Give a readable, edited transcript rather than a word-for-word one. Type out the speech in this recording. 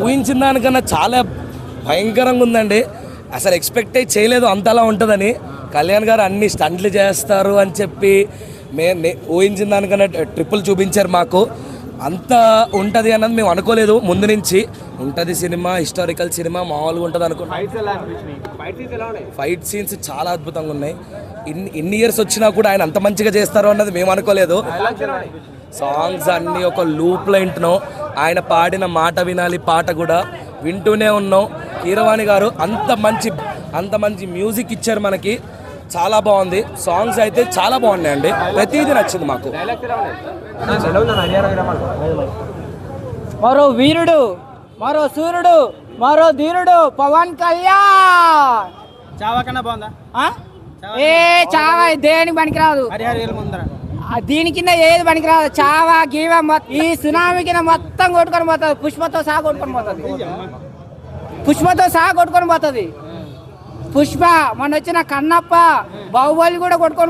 ఊహించిన దానికన్నా చాలా భయంకరంగా ఉందండి. అసలు ఎక్స్పెక్టే చేయలేదు అంతలా ఉంటుందని. కళ్యాణ్ గారు అన్ని స్టంట్లు చేస్తారు అని చెప్పి ఊహించిన దానికన్నా ట్రిప్పులు చూపించారు మాకు. అంత ఉంటుంది అన్నది మేము అనుకోలేదు. ముందు నుంచి ఉంటుంది సినిమా, హిస్టారికల్ సినిమా, మామూలుగా ఉంటుంది అనుకున్నాం. ఫైట్ సీన్స్ చాలా అద్భుతంగా ఉన్నాయి. ఇన్ని ఇయర్స్ వచ్చినా కూడా ఆయన అంత మంచిగా చేస్తారు అన్నది మేము అనుకోలేదు. సాంగ్స్ అన్నీ ఒక లూప్లో వింటున్నాం. ఆయన పాడిన మాట వినాలి పాట కూడా వింటూనే ఉన్నాం. కీరవాణి గారు అంత మంచి మ్యూజిక్ ఇచ్చారు మనకి. చాలా బాగుంది. సాంగ్స్ అయితే చాలా బాగున్నాయండి. ప్రతిదీ నచ్చింది మాకు. మరో వీరుడు, మరో సూర్యుడు, మరో ధీరుడు పవన్ కళ్యాణ్. చావా కన్నా బాగుందా? చావా దేనికి పనికిరాదు. దీని కింద ఏది పనికిరాదు. చావా గీవ ఈ సునామీ కింద మొత్తం కొట్టుకొని పోతుంది. పుష్పతో సహా కొట్టుకొని పోతుంది. పుష్ప మొన్న వచ్చిన కన్నప్ప, బాహుబలి కూడా కొట్టుకొని